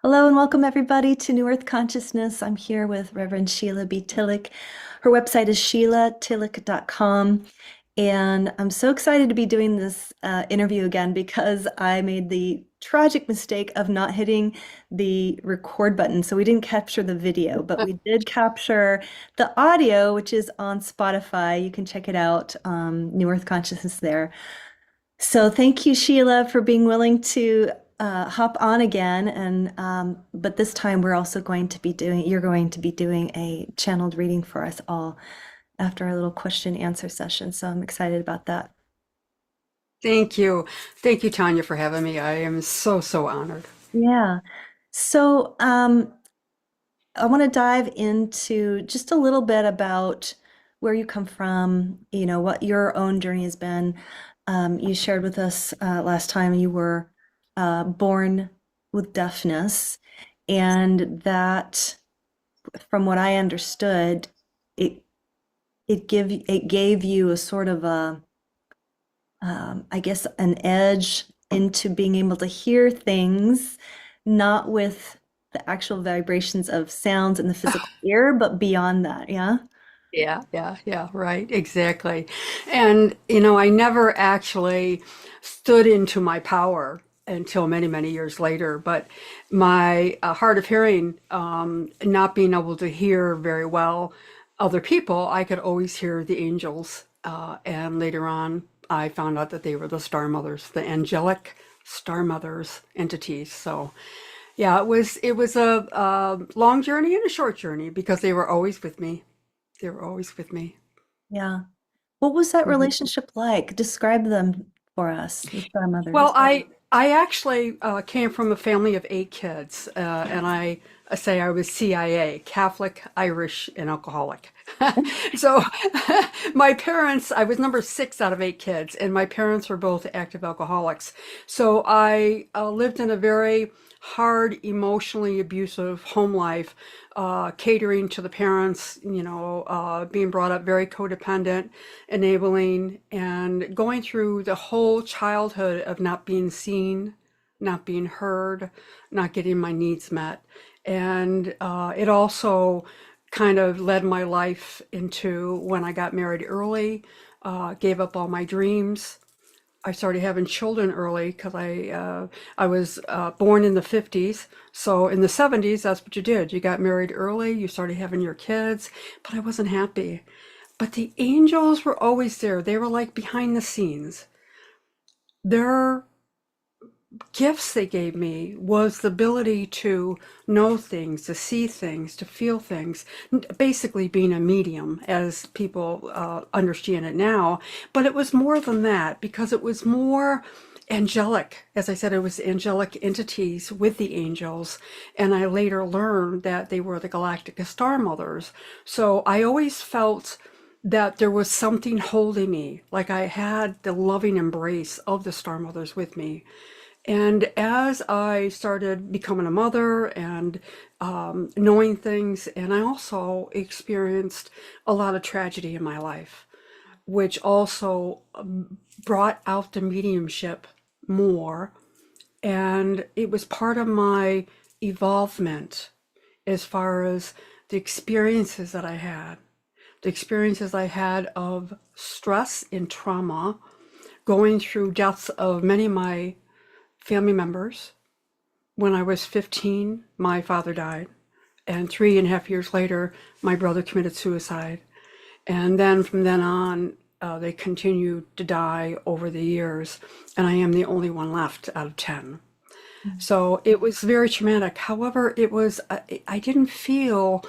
Hello and welcome everybody to New Earth Consciousness. I'm here with Reverend Sheila B. Tillich. Her website is sheilatillich.com. And I'm so excited to be doing this interview again because I made the tragic mistake of not hitting the record button. So we didn't capture the video, but we did capture the audio, which is on Spotify. You can check it out, New Earth Consciousness there. So thank you, Sheila, for being willing to hop on again. And but this time we're also going to be doing, you're going to be doing a channeled reading for us all after our little question answer session. So I'm excited about that. Thank you. Thank you, Tanya, for having me. I am so honored. Yeah. So I want to dive into just a little bit about where you come from, what your own journey has been. You shared with us last time you were born with deafness, and that, from what I understood, it it gave you a sort of a, I guess, an edge into being able to hear things, not with the actual vibrations of sounds in the physical ear, but beyond that. Yeah. Yeah, right, exactly. And, I never actually stood into my power until many years later. But my hard of hearing, not being able to hear very well other people, I could always hear the angels. And later on, I found out that they were the star mothers, the angelic star mothers entities. So, yeah, it was a long journey and a short journey because they were always with me. They were always with me. Yeah. What was that Mhm. relationship like? Describe them for us, the star Well, mothers. I actually came from a family of 8 kids, and I say I was CIA, Catholic, Irish, and alcoholic. So my parents, I was number 6 out of 8 kids, and my parents were both active alcoholics. So I lived in a very hard, emotionally abusive home life, catering to the parents, being brought up very codependent, enabling, and going through the whole childhood of not being seen, not being heard, not getting my needs met. And it also kind of led my life into when I got married early, gave up all my dreams. I started having children early because I was born in the 50s. So in the 70s, that's what you did. You got married early, you started having your kids, but I wasn't happy. But the angels were always there. They were like behind the scenes. Their gifts they gave me was the ability to know things, to see things, to feel things, basically being a medium as people understand it now. But it was more than that because it was more angelic. As I said, it was angelic entities with the angels. And I later learned that they were the Galactic Star Mothers. So I always felt that there was something holding me, like I had the loving embrace of the Star Mothers with me. And as I started becoming a mother and knowing things, and I also experienced a lot of tragedy in my life, which also brought out the mediumship more. And it was part of my evolvement as far as the experiences that I had, the experiences I had of stress and trauma, going through deaths of many of my family members. When I was 15, my father died. And 3.5 years later, my brother committed suicide. And then from then on, they continued to die over the years. And I am the only one left out of 10. So it was very traumatic. However, I didn't feel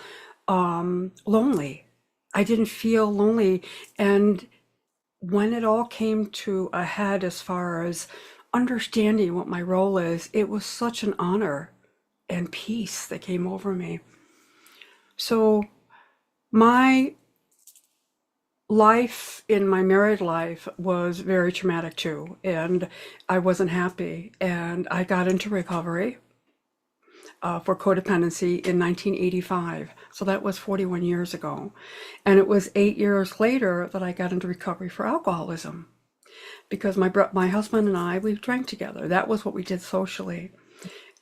lonely. I didn't feel lonely. And when it all came to a head as far as understanding what my role is, it was such an honor and peace that came over me. So my life in my married life was very traumatic too, and I wasn't happy. And I got into recovery for codependency in 1985. So that was 41 years ago. And it was 8 years later that I got into recovery for alcoholism because my husband and I, we drank together. That was what we did socially.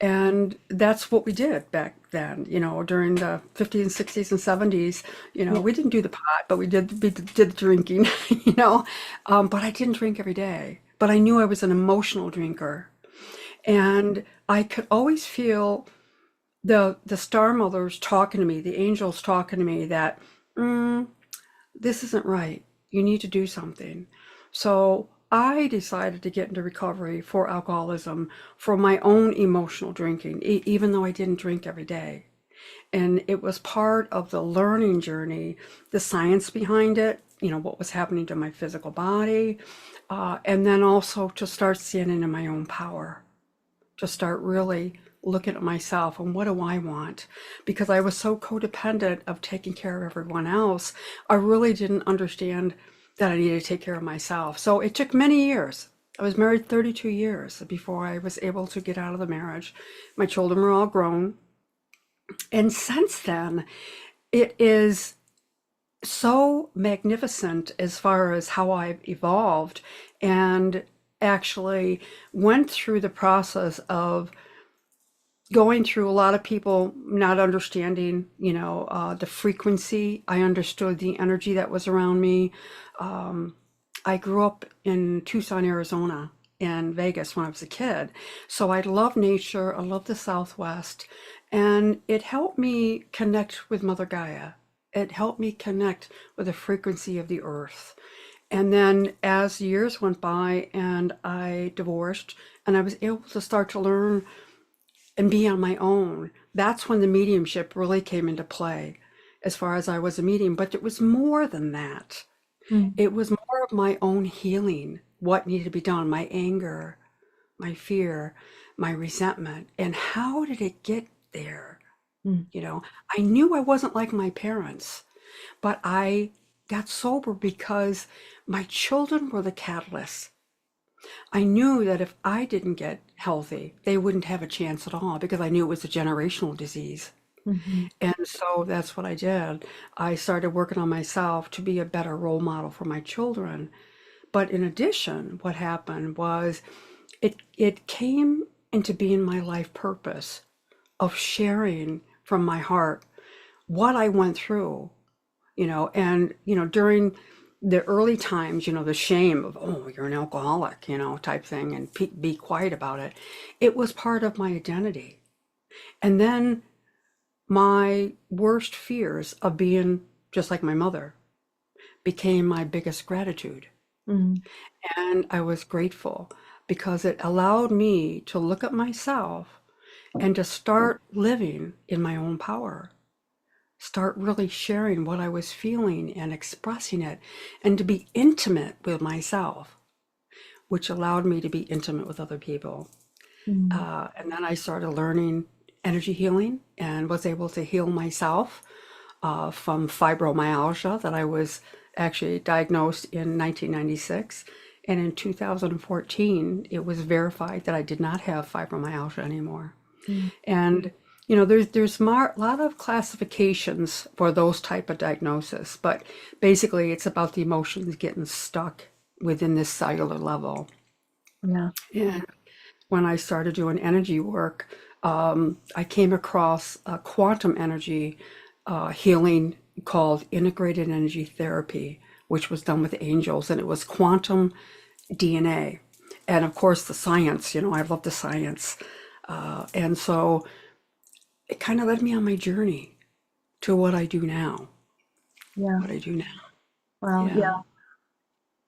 And that's what we did back then, during the 50s and 60s and 70s. Yeah. We didn't do the pot, but we did the drinking, but I didn't drink every day. But I knew I was an emotional drinker. And I could always feel the star mothers talking to me, the angels talking to me that mm, this isn't right. You need to do something. So I decided to get into recovery for alcoholism for my own emotional drinking, even though I didn't drink every day. And it was part of the learning journey, the science behind it, what was happening to my physical body, and then also to start standing in my own power, to start really looking at myself and what do I want? Because I was so codependent of taking care of everyone else, I really didn't understand that I needed to take care of myself. So it took many years. I was married 32 years before I was able to get out of the marriage. My children were all grown. And since then, it is so magnificent as far as how I've evolved and actually went through the process of going through a lot of people not understanding, the frequency. I understood the energy that was around me. Um, I grew up in Tucson, Arizona, and Vegas when I was a kid. So I love nature. I love the Southwest. And it helped me connect with Mother Gaia. It helped me connect with the frequency of the earth. And then as years went by and I divorced and I was able to start to learn and be on my own, that's when the mediumship really came into play as far as I was a medium. But it was more than that. Mm. It was more of my own healing, what needed to be done, my anger, my fear, my resentment, and how did it get there? Mm. I knew I wasn't like my parents, but I got sober because my children were the catalyst. I knew that if I didn't get healthy, they wouldn't have a chance at all because I knew it was a generational disease. Mhm. And so that's what I did. I started working on myself to be a better role model for my children. But in addition, what happened was it came into being my life purpose of sharing from my heart what I went through, and during the early times, the shame of, oh, you're an alcoholic, type thing, and be quiet about it. It was part of my identity. And then my worst fears of being just like my mother became my biggest gratitude. Mm. And I was grateful because it allowed me to look at myself and to start living in my own power, start really sharing what I was feeling and expressing it, and to be intimate with myself, which allowed me to be intimate with other people. Mm. And then I started learning energy healing and was able to heal myself from fibromyalgia that I was actually diagnosed in 1996. And in 2014, it was verified that I did not have fibromyalgia anymore. Mm. And there's a lot of classifications for those type of diagnosis, but basically it's about the emotions getting stuck within this cellular level. Yeah. And when I started doing energy work, I came across a quantum energy healing called integrated energy therapy, which was done with angels, and it was quantum DNA. And of course, the science, I love the science. And so it kind of led me on my journey to what I do now. Yeah. What I do now. Wow. Yeah. Yeah.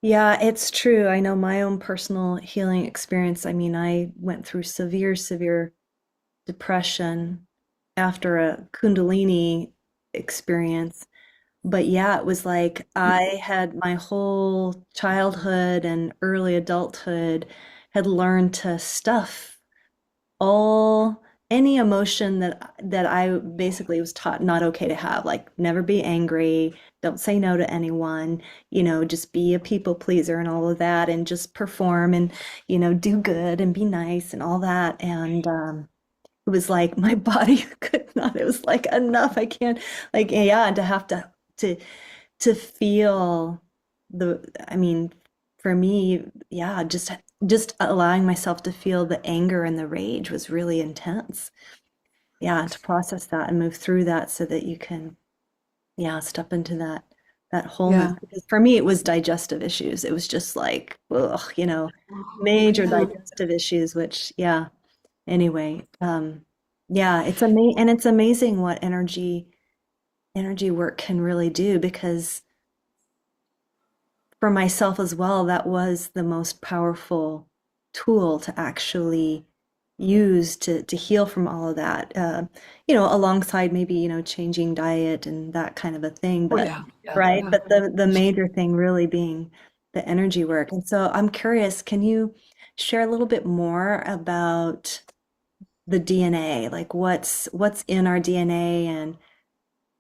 Yeah, it's true. I know my own personal healing experience. I mean, I went through severe, severe depression after a Kundalini experience. But yeah, it was like I had my whole childhood and early adulthood had learned to stuff all any emotion that I basically was taught not okay to have, like never be angry, don't say no to anyone, just be a people pleaser and all of that, and just perform and do good and be nice and all that. And it was like my body could not. It was like enough. I can't, like, yeah, and to have to to feel I mean, for me, yeah, just just allowing myself to feel the anger and the rage was really intense. Yeah, to process that and move through that so that you can, yeah, step into that wholeness. Yeah. Because for me, it was digestive issues. It was just like, ugh, Oh, major yeah. digestive issues, which, yeah. Anyway, yeah, it's amazing what energy work can really do because for myself as well, that was the most powerful tool to actually use to heal from all of that. Alongside maybe, changing diet and that kind of a thing, Oh, but yeah. Yeah. right, Yeah. but the major thing really being the energy work. And so I'm curious, can you share a little bit more about the DNA, like what's in our DNA? And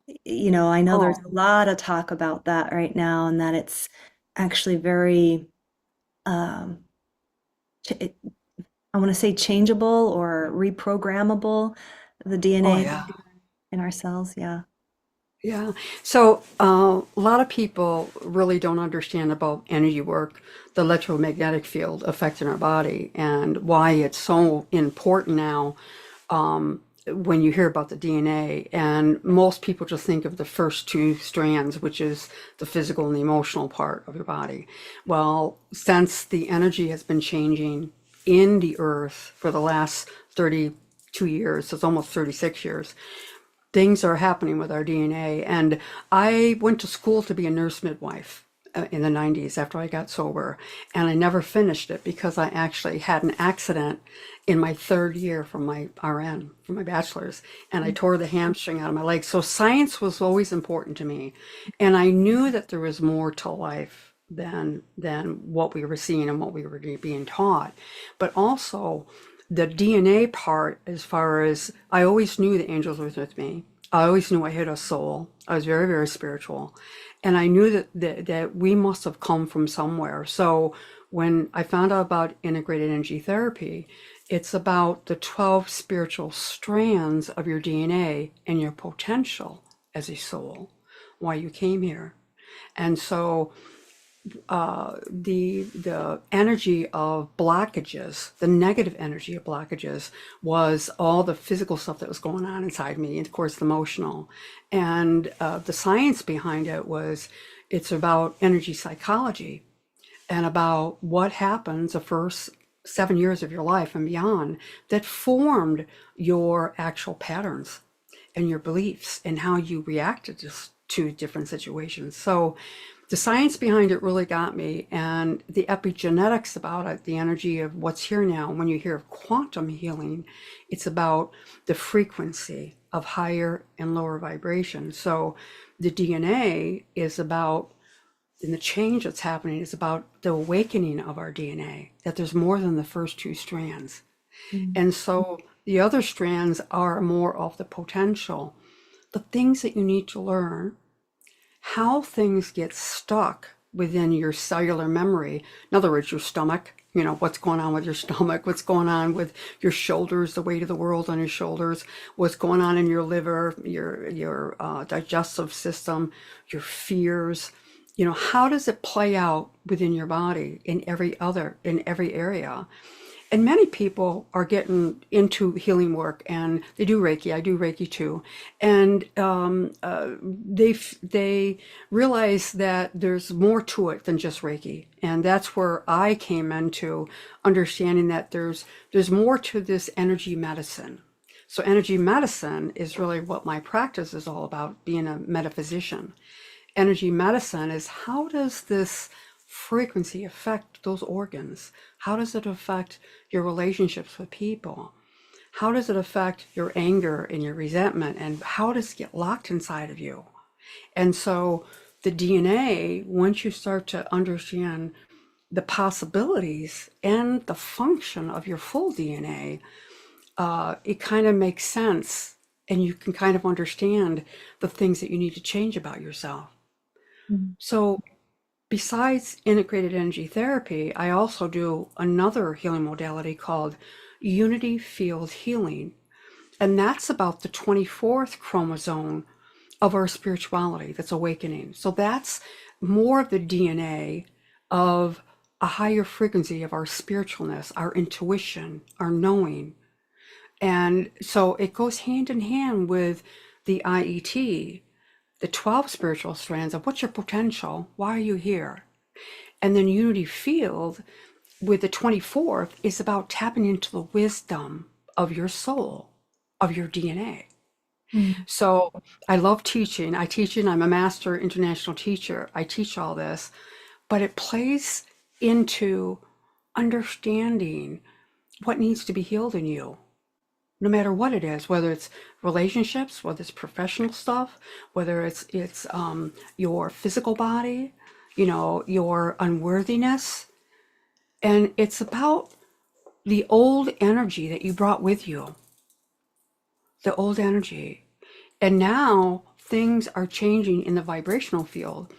I know there's Oh, a lot of talk about that right now, and that it's actually very, um, ch- I want to say changeable or reprogrammable, the oh, DNA yeah. in our cells. Yeah. Yeah. So a lot of people really don't understand about energy work, the electromagnetic field affecting our body, and why it's so important now when you hear about the DNA. And most people just think of the first two strands, which is the physical and the emotional part of your body. Well, since the energy has been changing in the earth for the last 32 years, so it's almost 36 years, things are happening with our DNA. And I went to school to be a nurse midwife in the 90s after I got sober. And I never finished it because I actually had an accident in my third year from my RN, from my bachelor's. And I tore the hamstring out of my leg. So science was always important to me. And I knew that there was more to life than what we were seeing and what we were being taught. But also, the DNA part, as far as I always knew the angels were with me. I always knew I had a soul. I was very, very spiritual. And I knew that we must have come from somewhere. So when I found out about integrated energy therapy, it's about the 12 spiritual strands of your DNA and your potential as a soul, why you came here. And so the energy of blockages, the negative energy of blockages, was all the physical stuff that was going on inside me, and of course the emotional. And the science behind it was, it's about energy psychology and about what happens the first 7 years of your life and beyond that formed your actual patterns and your beliefs and how you reacted to different situations. So the science behind it really got me, and the epigenetics about it, the energy of what's here now. When you hear of quantum healing, it's about the frequency of higher and lower vibration. So the DNA is about, and the change that's happening is about the awakening of our DNA, that there's more than the first two strands. Mm. And so the other strands are more of the potential, the things that you need to learn, how things get stuck within your cellular memory. In other words, your stomach, what's going on with your stomach, what's going on with your shoulders, the weight of the world on your shoulders, what's going on in your liver, your digestive system, your fears. How does it play out within your body in every area? And many people are getting into healing work, and they do Reiki. I do Reiki too, and they realize that there's more to it than just Reiki, and that's where I came into understanding that there's more to this energy medicine. So energy medicine is really what my practice is all about, being a metaphysician. Energy medicine is, how does this frequency affect those organs? How does it affect your relationships with people? How does it affect your anger and your resentment? And how does it get locked inside of you? And so the DNA, once you start to understand the possibilities and the function of your full DNA, it kind of makes sense. And you can kind of understand the things that you need to change about yourself. Mm. So besides integrated energy therapy, I also do another healing modality called unity field healing. And that's about the 24th chromosome of our spirituality that's awakening. So that's more of the DNA of a higher frequency of our spiritualness, our intuition, our knowing. And so it goes hand in hand with the IET, the 12 spiritual strands of what's your potential? Why are you here? And then Unity Field with the 24th is about tapping into the wisdom of your soul, of your DNA. Mm. So I love teaching. I'm a master international teacher. I teach all this, but it plays into understanding what needs to be healed in you, no matter what it is, whether it's relationships, whether it's professional stuff, whether it's your physical body, you know, your unworthiness. And it's about the old energy that you brought with you, the old energy. And now things are changing in the vibrational field.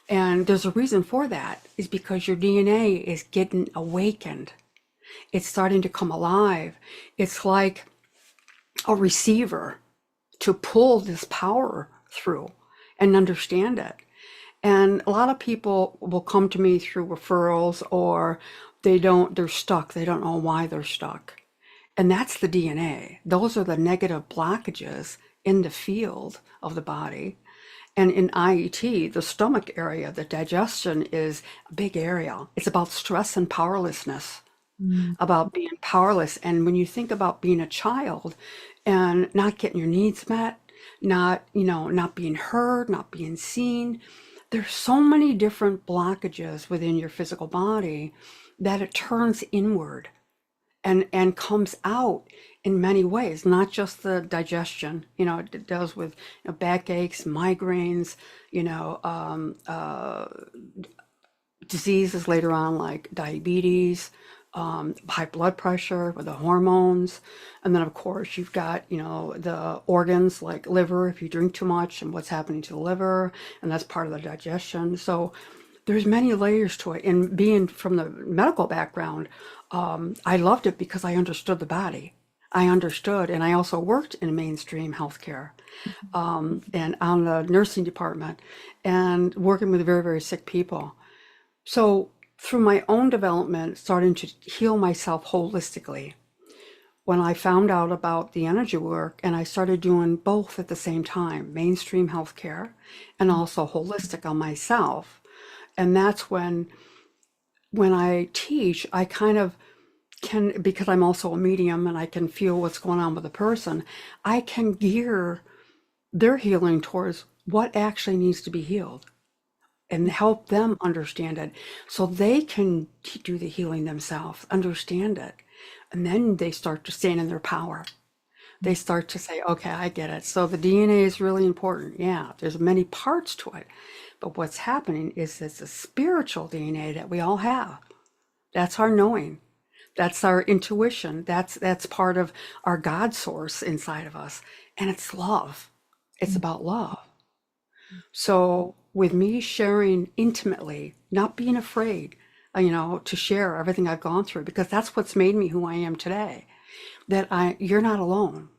And there's a reason for that, is because your DNA is getting awakened. It's starting to come alive. It's like a receiver to pull this power through and understand it. And a lot of people will come to me through referrals, or they're stuck. They don't know why they're stuck. And that's the DNA. Those are the negative blockages in the field of the body. And in IET, the stomach area, the digestion is a big area. It's about stress and powerlessness, Mm. about being powerless. And when you think about being a child and not getting your needs met, not being heard, not being seen, there's so many different blockages within your physical body that it turns inward and comes out in many ways, not just the digestion. It does with backaches, migraines, you know, diseases later on like diabetes, high blood pressure with the hormones. And then of course you've got, the organs like liver, if you drink too much and what's happening to the liver, and that's part of the digestion. So there's many layers to it. And being from the medical background, I loved it because I understood the body. I understood, and I also worked in mainstream healthcare, and on the nursing department, and working with very, very sick people. So through my own development, starting to heal myself holistically, when I found out about the energy work, and I started doing both at the same time, mainstream healthcare and also holistic on myself. And that's when I teach, I kind of can, because I'm also a medium and I can feel what's going on with a person, I can gear their healing towards what actually needs to be healed and help them understand it so they can do the healing themselves, understand it. And then they start to stand in their power. They start to say, okay, I get it. So the DNA is really important. Yeah, there's many parts to it. But what's happening is it's a spiritual DNA that we all have. That's our knowing. That's our intuition. That's part of our God source inside of us. And it's love. It's about love. So with me sharing intimately, not being afraid, to share everything I've gone through, because that's what's made me who I am today, you're not alone,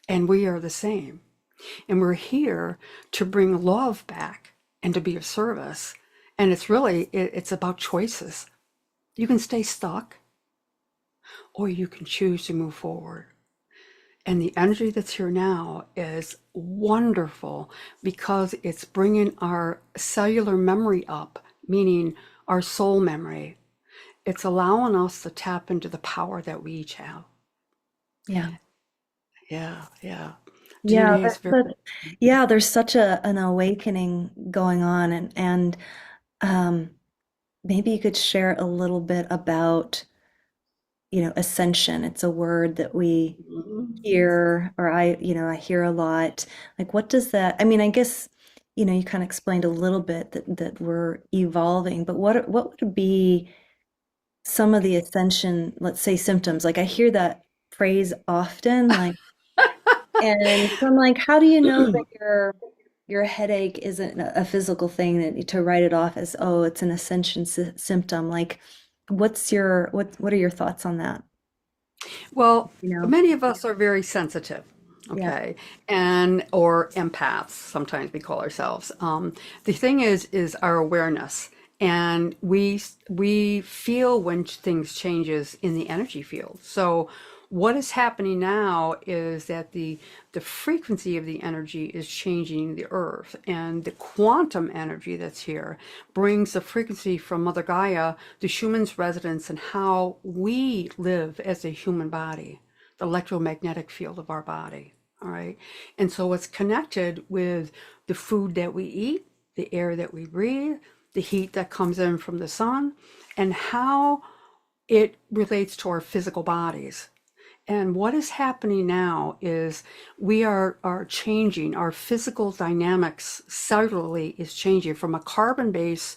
and we are the same. And we're here to bring love back and to be of service. And it's about choices. You can stay stuck, or you can choose to move forward. And the energy that's here now is wonderful because it's bringing our cellular memory up, meaning our soul memory. It's allowing us to tap into the power that we each have. Yeah. Yeah, yeah. Yeah, DNA is very, yeah, there's such an awakening going on, and um maybe you could share a little bit about, ascension. It's a word that we Mhm. hear, or I hear a lot. Like, what does that, I mean, I guess, you kind of explained a little bit that we're evolving, but what would be some of the ascension, let's say, symptoms? Like, I hear that phrase often, like, and so I'm like, how do you know that your headache isn't a physical thing, that to write it off as, oh, it's an ascension symptom? Like, what are your thoughts on that? Well, You know? many of us are very sensitive, Yeah. okay, and or empaths. Sometimes we call ourselves. The thing is our awareness, and we feel when things changes in the energy field. So what is happening now is that the frequency of the energy is changing the earth, and the quantum energy that's here brings the frequency from Mother Gaia, the Schumann's resonance, and how we live as a human body, the electromagnetic field of our body. All right. And so it's connected with the food that we eat, the air that we breathe, the heat that comes in from the sun, and how it relates to our physical bodies. And what is happening now is we are changing. Our physical dynamics cellularly is changing from a carbon base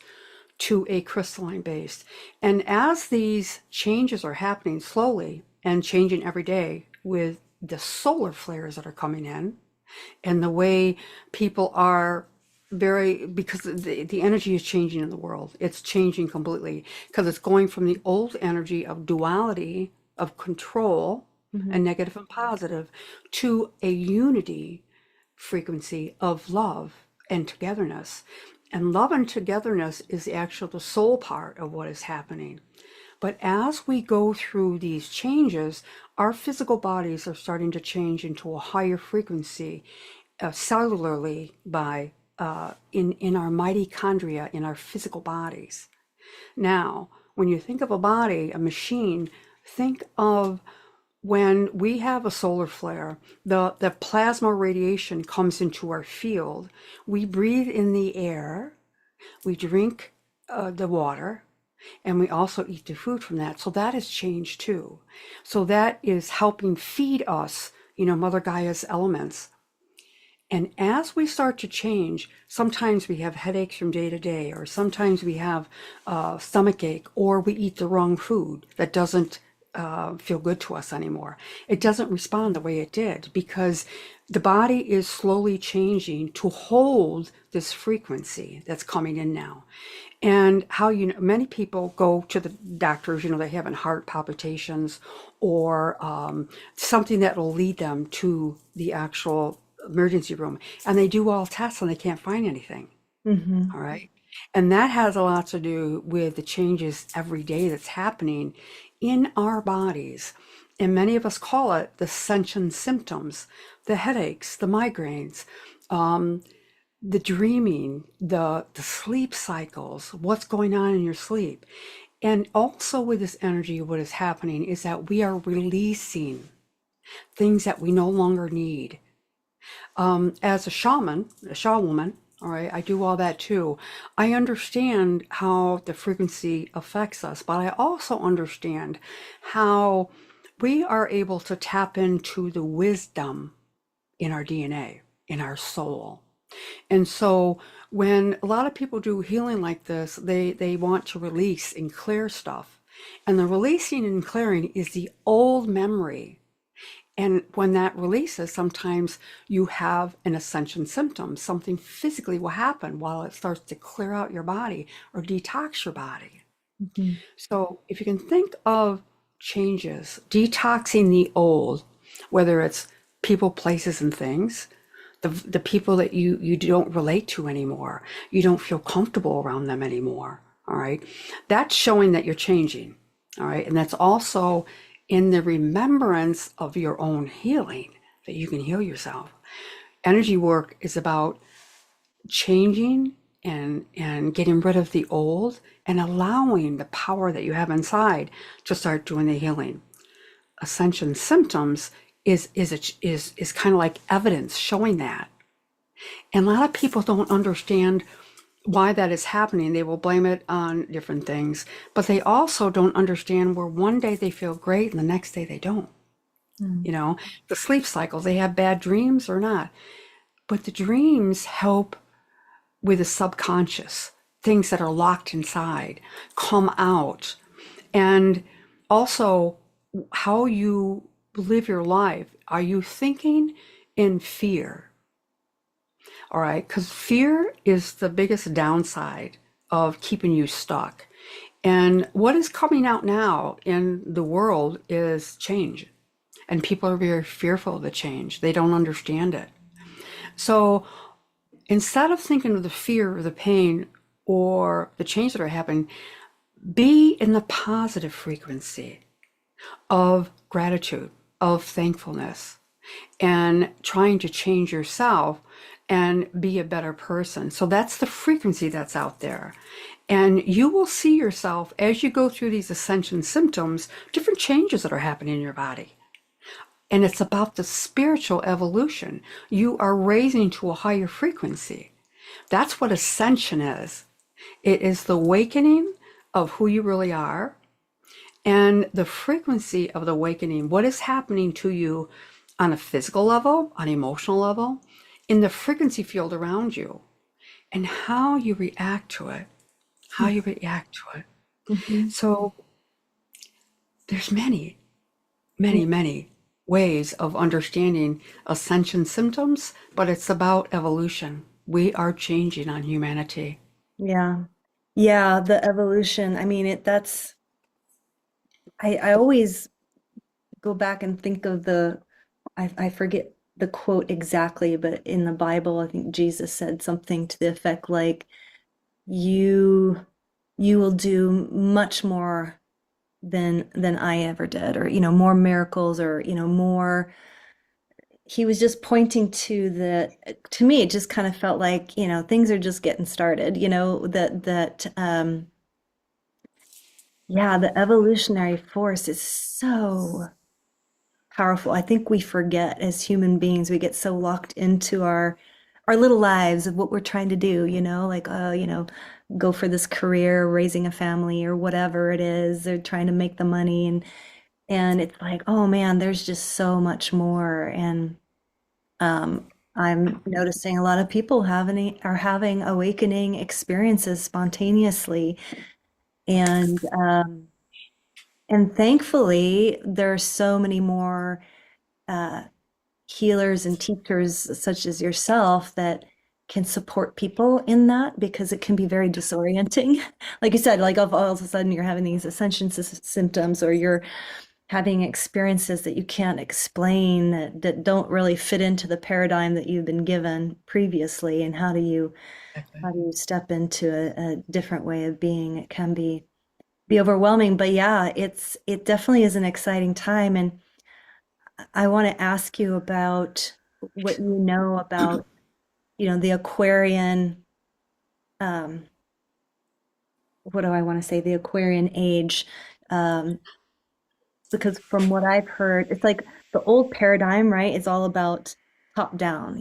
to a crystalline base. And as these changes are happening slowly and changing every day with the solar flares that are coming in, and the way people are because the energy is changing in the world. It's changing completely because it's going from the old energy of duality, of control, and negative and positive, to a unity frequency of love and togetherness. And love and togetherness is actually the soul part of what is happening. But as we go through these changes, our physical bodies are starting to change into a higher frequency, cellularly by in our mitochondria, in our physical bodies. Now, when you think of a body, a machine, think of when we have a solar flare, the plasma radiation comes into our field. We breathe in the air, we drink the water, and we also eat the food from that. So that has changed too. So that is helping feed us, Mother Gaia's elements. And as we start to change, sometimes we have headaches from day to day, or sometimes we have stomach ache, or we eat the wrong food that doesn't feel good to us anymore. It doesn't respond the way it did because the body is slowly changing to hold this frequency that's coming in now. And how, many people go to the doctors, they're having heart palpitations or something that will lead them to the actual emergency room. And they do all tests and they can't find anything. All right. And that has a lot to do with the changes every day that's happening in our bodies. And many of us call it the ascension symptoms, the headaches, the migraines, the dreaming, the sleep cycles, what's going on in your sleep. And also with this energy, what is happening is that we are releasing things that we no longer need. As a shaman, a shaw woman, all right, I do all that too. I understand how the frequency affects us, but I also understand how we are able to tap into the wisdom in our DNA, in our soul. And so when a lot of people do healing like this, they want to release and clear stuff. And the releasing and clearing is the old memory. And when that releases, sometimes you have an ascension symptom. Something physically will happen while it starts to clear out your body or detox your body. So if you can think of changes, detoxing the old, whether it's people, places, and things, the people that you don't relate to anymore, you don't feel comfortable around them anymore, all right? That's showing that you're changing, all right? And that's also in the remembrance of your own healing, that you can heal yourself. Energy work is about changing and getting rid of the old and allowing the power that you have inside to start doing the healing. Ascension symptoms is kind of like evidence showing that. And a lot of people don't understand why that is happening. They will blame it on different things, but they also don't understand where one day they feel great and the next day they don't. The sleep cycle, they have bad dreams or not. But the dreams help with the subconscious, things that are locked inside, come out. And also how you live your life. Are you thinking in fear? All right, because fear is the biggest downside of keeping you stuck. And what is coming out now in the world is change. And people are very fearful of the change. They don't understand it. So instead of thinking of the fear or the pain, or the changes that are happening, be in the positive frequency of gratitude, of thankfulness, and trying to change yourself and be a better person. So that's the frequency that's out there. And you will see yourself as you go through these ascension symptoms, different changes that are happening in your body. And it's about the spiritual evolution. You are raising to a higher frequency. That's what ascension is. It is the awakening of who you really are and the frequency of the awakening. What is happening to you on a physical level, on an emotional level, in the frequency field around you, and how you react to it. How you react to it. Mm-hmm. So there's many, many ways of understanding ascension symptoms, but it's about evolution. We are changing on humanity. Yeah. Yeah, the evolution. I mean, I always go back and think of I forget the quote exactly, but in the Bible, I think Jesus said something to the effect like, you you will do much more than I ever did, or more miracles, or more. He was just pointing to to me, it just kind of felt like, things are just getting started, that yeah, the evolutionary force is so powerful. I think we forget as human beings, we get so locked into our little lives of what we're trying to do, like, oh, go for this career, raising a family or whatever it is. They're trying to make the money, and it's like, oh man, there's just so much more. And I'm noticing a lot of people are having awakening experiences spontaneously. And thankfully, there are so many more uh, healers and teachers such as yourself that can support people in that, because it can be very disorienting. Like you said, like all of a sudden you're having these ascension symptoms, or you're having experiences that you can't explain, that don't really fit into the paradigm that you've been given previously. And how do you step into a different way of being? It can be overwhelming, but yeah, it definitely is an exciting time. And I want to ask you about what you know about, the Aquarian, um, what do I want to say, the Aquarian age. Um, because from what I've heard, it's like the old paradigm, right? It's all about top down,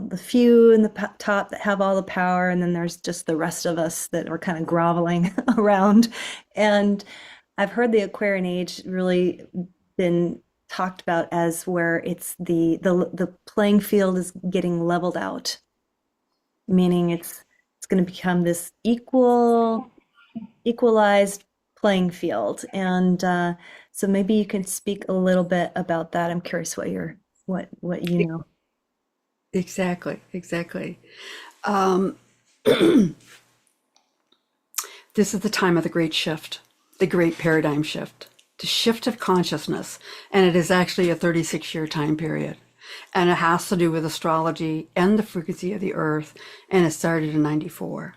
the few in the top that have all the power, and then there's just the rest of us that are kind of groveling around. And I've heard the Aquarian age really been talked about as where it's the playing field is getting leveled out, meaning it's going to become this equalized playing field. And so maybe you can speak a little bit about that. I'm curious what you know. Exactly, exactly. This is the time of the great shift, the great paradigm shift, the shift of consciousness. And it is actually a 36-year time period. And it has to do with astrology and the frequency of the earth. And it started in 94.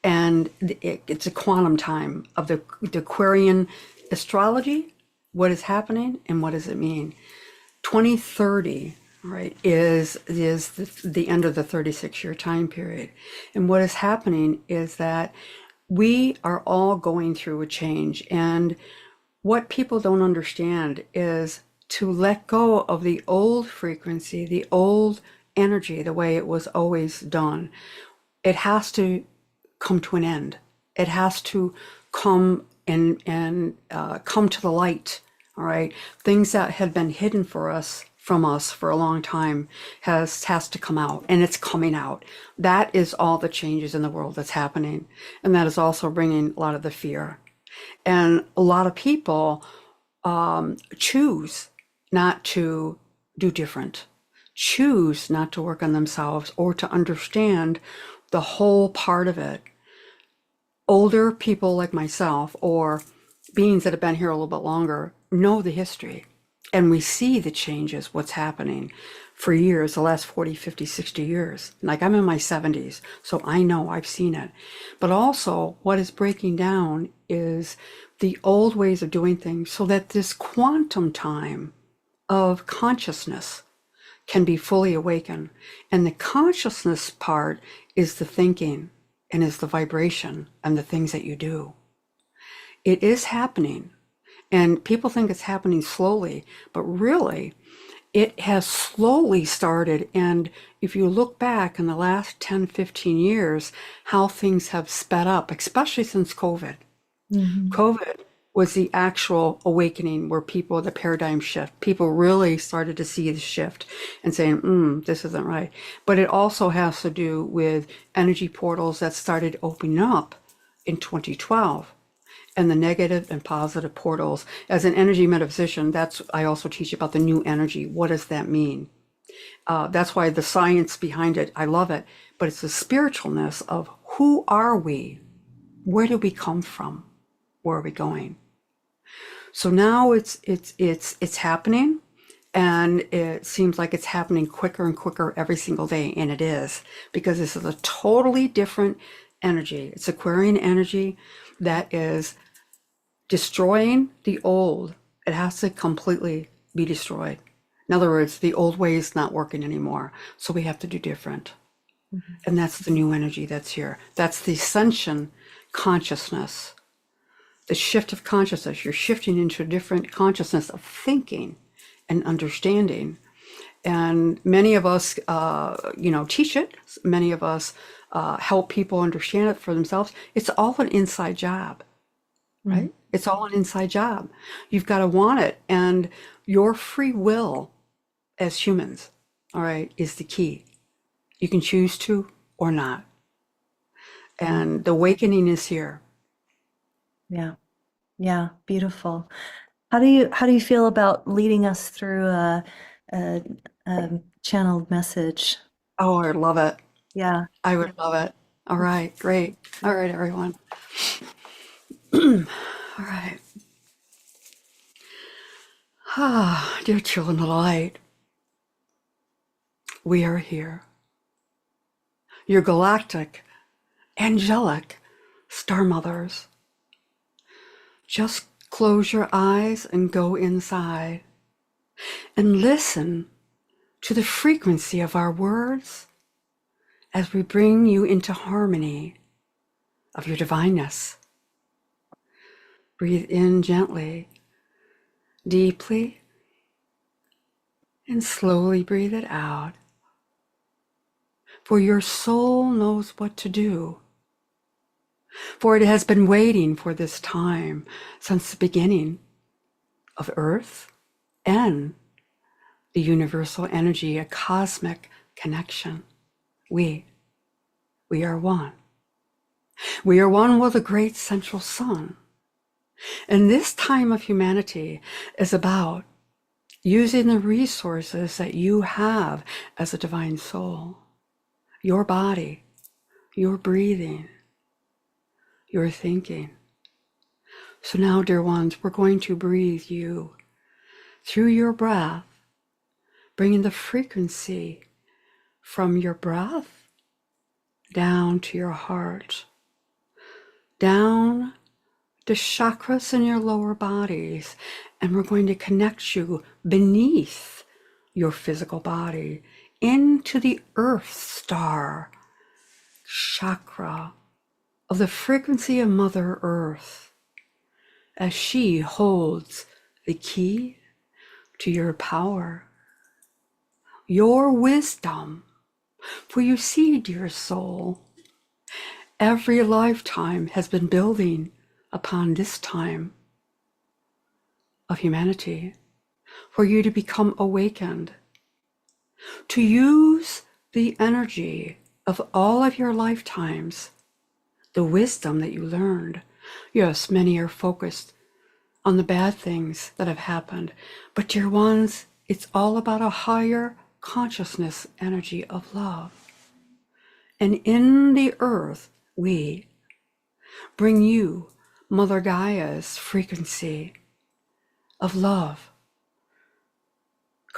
And it's a quantum time of the Aquarian astrology. What is happening and what does it mean? 2030, right, is the end of the 36-year time period. And what is happening is that we are all going through a change. And what people don't understand is to let go of the old frequency, the old energy, the way it was always done. It has to come to an end. It has to come and come to the light. All right, things that had been hidden from us for a long time has to come out, and it's coming out. That is all the changes in the world that's happening, and that is also bringing a lot of the fear. And a lot of people choose not to do different, choose not to work on themselves or to understand the whole part of it. Older people like myself, or beings that have been here a little bit longer, know the history. And we see the changes, what's happening for years, the last 40, 50, 60 years. Like I'm in my 70s, so I know I've seen it. But also what is breaking down is the old ways of doing things so that this quantum time of consciousness can be fully awakened. And the consciousness part is the thinking and is the vibration and the things that you do. It is happening. And people think it's happening slowly, but really it has slowly started. And if you look back in the last 10, 15 years, how things have sped up, especially since COVID. COVID was the actual awakening where people, the paradigm shift, people really started to see the shift and saying, this isn't right. But it also has to do with energy portals that started opening up in 2012. And the negative and positive portals. As an energy metaphysician, I also teach about the new energy. What does that mean? That's why the science behind it, I love it. But it's the spiritualness of who are we? Where do we come from? Where are we going? So now it's happening, and it seems like it's happening quicker and quicker every single day, and it is, because this is a totally different energy. It's Aquarian energy that is destroying the old. It has to completely be destroyed. In other words, the old way is not working anymore, so we have to do different. And that's the new energy that's here. That's the ascension consciousness. The shift of consciousness. You're shifting into a different consciousness of thinking and understanding. And many of us, teach it. Many of us help people understand it for themselves. It's all an inside job, right? It's all an inside job. You've got to want it. And your free will as humans, all right, is the key. You can choose to or not. And the awakening is here. Yeah. Yeah. Beautiful. How do you feel about leading us through a channeled message? Oh, I love it. Yeah. I would love it. All right, great. All right, everyone. All right. Ah, dear children of light, we are here. Your galactic, angelic star mothers. Just close your eyes and go inside and listen to the frequency of our words as we bring you into harmony of your divineness. Breathe in gently, deeply, and slowly breathe it out. For your soul knows what to do. For it has been waiting for this time since the beginning of Earth and the universal energy, a cosmic connection. We are one. We are one with a great central sun. And this time of humanity is about using the resources that you have as a divine soul, your body, your breathing, your thinking. So now, dear ones, we're going to breathe you through your breath, bringing the frequency from your breath down to your heart, down the chakras in your lower bodies, and we're going to connect you beneath your physical body into the earth star chakra of the frequency of Mother Earth, as she holds the key to your power, your wisdom. For you see, dear soul, every lifetime has been building upon this time of humanity for you to become awakened, to use the energy of all of your lifetimes, the wisdom that you learned. Yes, many are focused on the bad things that have happened, but dear ones, it's all about a higher consciousness energy of love. And in the earth, we bring you Mother Gaia's frequency of love,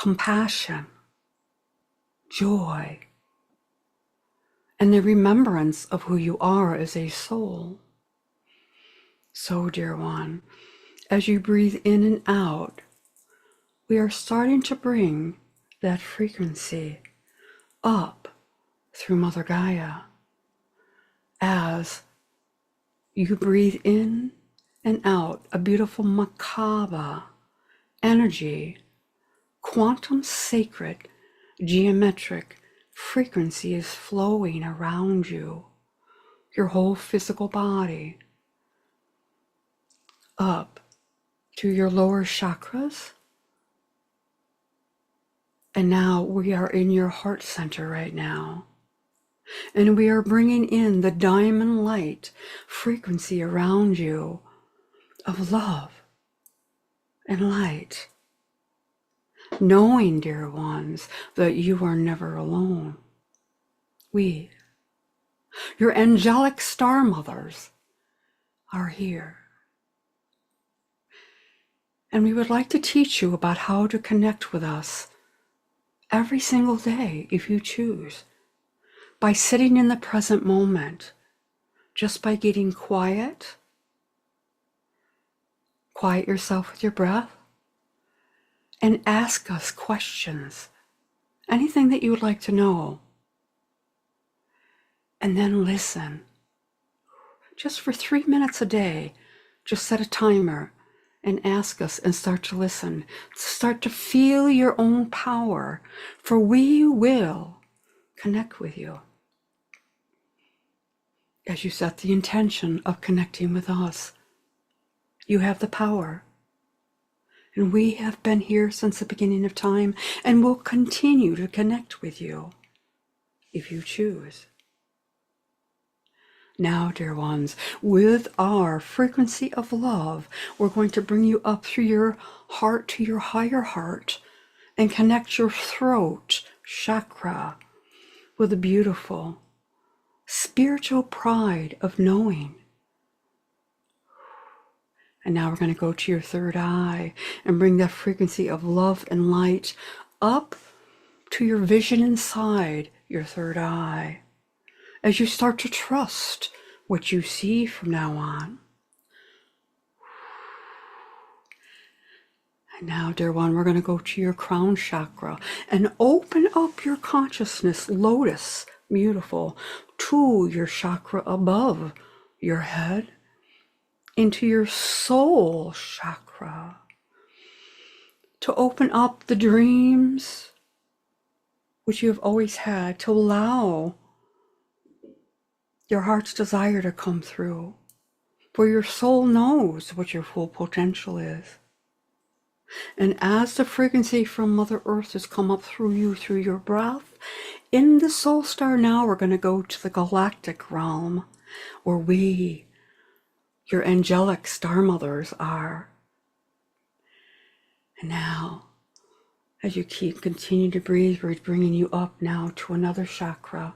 compassion, joy, and the remembrance of who you are as a soul. So, dear one, as you breathe in and out, we are starting to bring that frequency up through Mother Gaia. As you breathe in and out, a beautiful Merkaba energy, quantum sacred, geometric frequency is flowing around you, your whole physical body, up to your lower chakras. And now we are in your heart center right now. And we are bringing in the diamond light frequency around you of love and light. Knowing, dear ones, that you are never alone. We, your angelic star mothers, are here. And we would like to teach you about how to connect with us every single day, if you choose, by sitting in the present moment, just by getting quiet. Quiet yourself with your breath and ask us questions, anything that you would like to know. And then listen. Just for 3 minutes a day, just set a timer and ask us and start to listen. Start to feel your own power, for we will connect with you. As you set the intention of connecting with us, you have the power. And we have been here since the beginning of time and will continue to connect with you if you choose. Now, dear ones, with our frequency of love, we're going to bring you up through your heart to your higher heart and connect your throat chakra with a beautiful spiritual pride of knowing. And now we're going to go to your third eye and bring that frequency of love and light up to your vision inside your third eye, as you start to trust what you see from now on. And now, dear one, we're going to go to your crown chakra and open up your consciousness, lotus, beautiful, to your chakra above your head, into your soul chakra, to open up the dreams which you have always had, to allow your heart's desire to come through, for your soul knows what your full potential is. And as the frequency from Mother Earth has come up through you, through your breath, in the soul star now we're going to go to the galactic realm, where we, your angelic star mothers, are. And now, as you continue to breathe, we're bringing you up now to another chakra,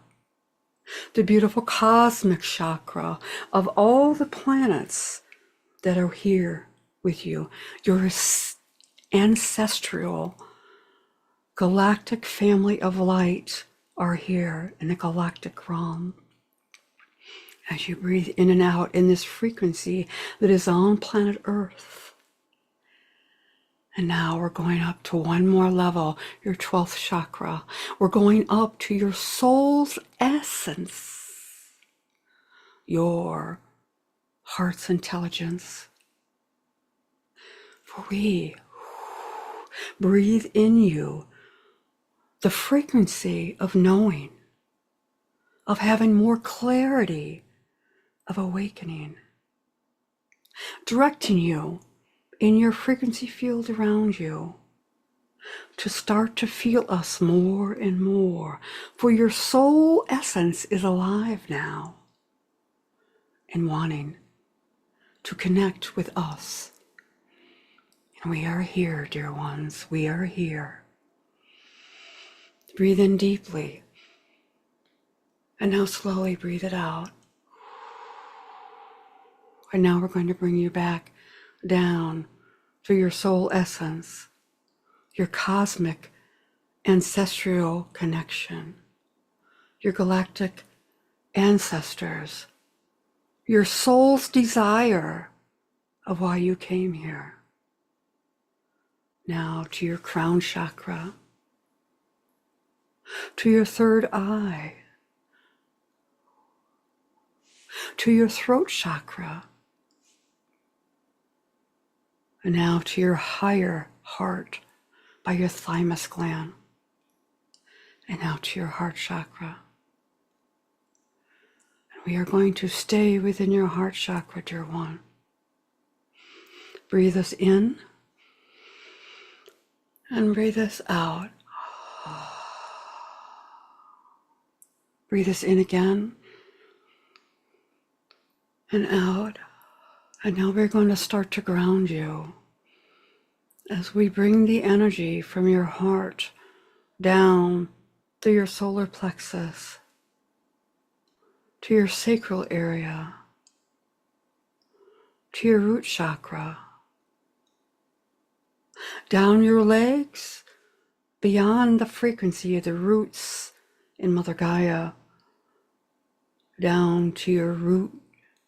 the beautiful cosmic chakra of all the planets that are here with you, your ancestral galactic family of light are here in the galactic realm. As you breathe in and out in this frequency that is on planet Earth. And now we're going up to one more level, your 12th chakra. We're going up to your soul's essence, your heart's intelligence. For we breathe in you the frequency of knowing, of having more clarity, of awakening, directing you in your frequency field around you to start to feel us more and more, for your soul essence is alive now and wanting to connect with us. And we are here, dear ones, we are here. Breathe in deeply, and now slowly breathe it out. And now we're going to bring you back down to your soul essence, your cosmic ancestral connection, your galactic ancestors, your soul's desire of why you came here. Now to your crown chakra, to your third eye, to your throat chakra, and now to your higher heart by your thymus gland, and now to your heart chakra. And we are going to stay within your heart chakra, dear one. Breathe us in and breathe us out. Breathe us in again and out. And now we're going to start to ground you as we bring the energy from your heart down through your solar plexus to your sacral area, to your root chakra, down your legs, beyond the frequency of the roots in Mother Gaia, down to your root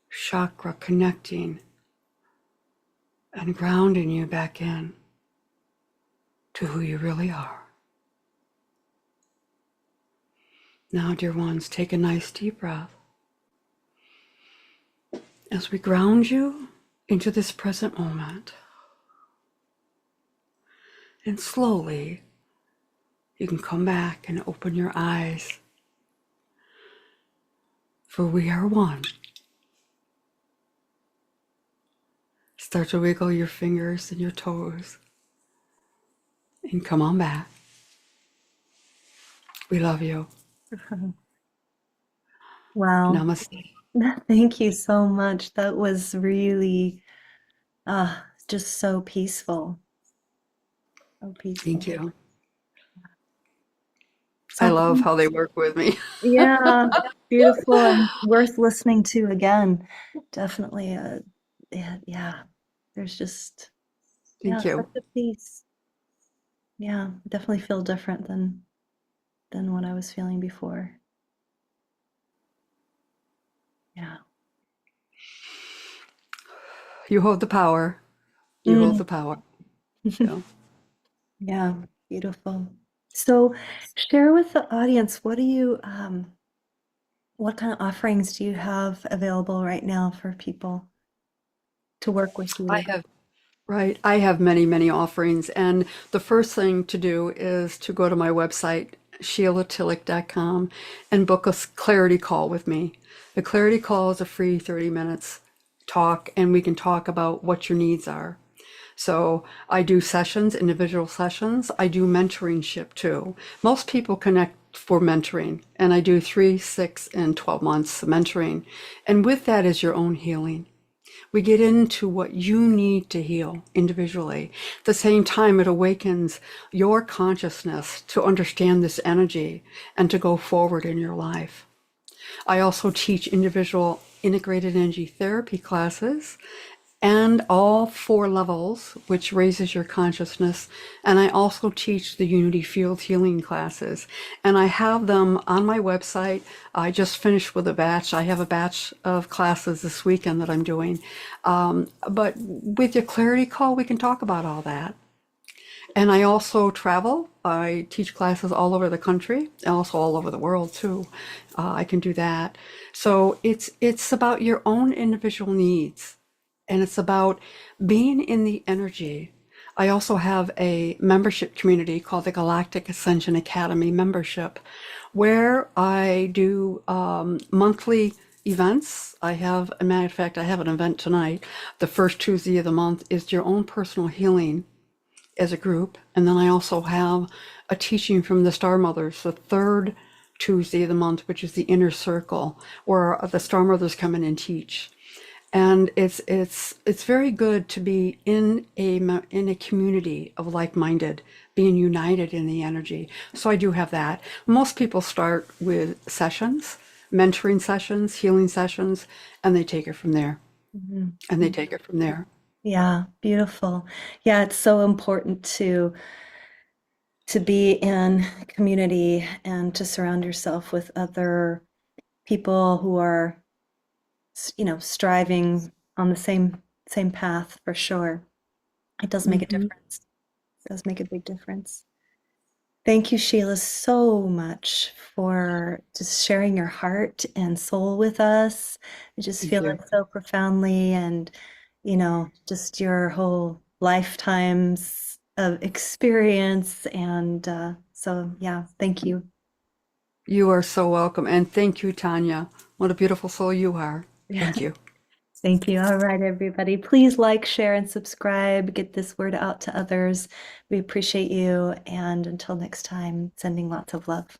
chakra, connecting and grounding you back in to who you really are. Now, dear ones, take a nice deep breath as we ground you into this present moment. And slowly, you can come back and open your eyes, for we are one. Start to wiggle your fingers and your toes, and come on back. We love you. Wow. Namaste. Thank you so much. That was really just so peaceful. So peaceful. Thank you. I So love how they work with me. yeah, beautiful and worth listening to again. Definitely yeah. There's just Thank such you. a peace. Yeah, definitely feel different than what I was feeling before. Yeah. You hold the power. You hold Mm. the power. So, Yeah, beautiful. So share with the audience, what kind of offerings do you have available right now for people to work with I you? have Right. I have many, many offerings. And the first thing to do is to go to my website, SheilaTillich.com, and book a clarity call with me. The clarity call is a free 30 minutes talk, and we can talk about what your needs are. So I do sessions, individual sessions. I do mentoringship too. Most people connect for mentoring, and I do 3, 6, and 12 months of mentoring. And with that is your own healing. We get into what you need to heal individually. At the same time, it awakens your consciousness to understand this energy and to go forward in your life. I also teach individual integrated energy therapy classes and all 4 levels, which raises your consciousness. And I also teach the Unity Field Healing classes. And I have them on my website. I just finished with a batch. I have a batch of classes this weekend that I'm doing. But with your clarity call, we can talk about all that. And I also travel. I teach classes all over the country, and also all over the world too. I can do that. So it's about your own individual needs, and it's about being in the energy. I also have a membership community called the Galactic Ascension Academy membership, where I do monthly events. A matter of fact, I have an event tonight. The first Tuesday of the month is your own personal healing as a group. And then I also have a teaching from the Star Mothers, the third Tuesday of the month, which is the inner circle, where the Star Mothers come in and teach. And it's very good to be in a community of like-minded, being united in the energy. So I do have that. Most people start with sessions, mentoring sessions, healing sessions, and they take it from there. Mhm. And they take it from there. Yeah, beautiful. Yeah, it's so important to to be in community and to surround yourself with other people who are, striving on the same path for sure. It does make a Hmm. difference. It does make a big difference. Thank you, Sheila, so much for just sharing your heart and soul with us. I just Thank feel you. it so profoundly, and just your whole lifetimes of experience. And so, yeah, thank you. You are so welcome. And thank you, Tanya. What a beautiful soul you are. Yeah, Thank you. thank you. All right, everybody. Please like, share, and subscribe. Get this word out to others. We appreciate you. And until next time, sending lots of love.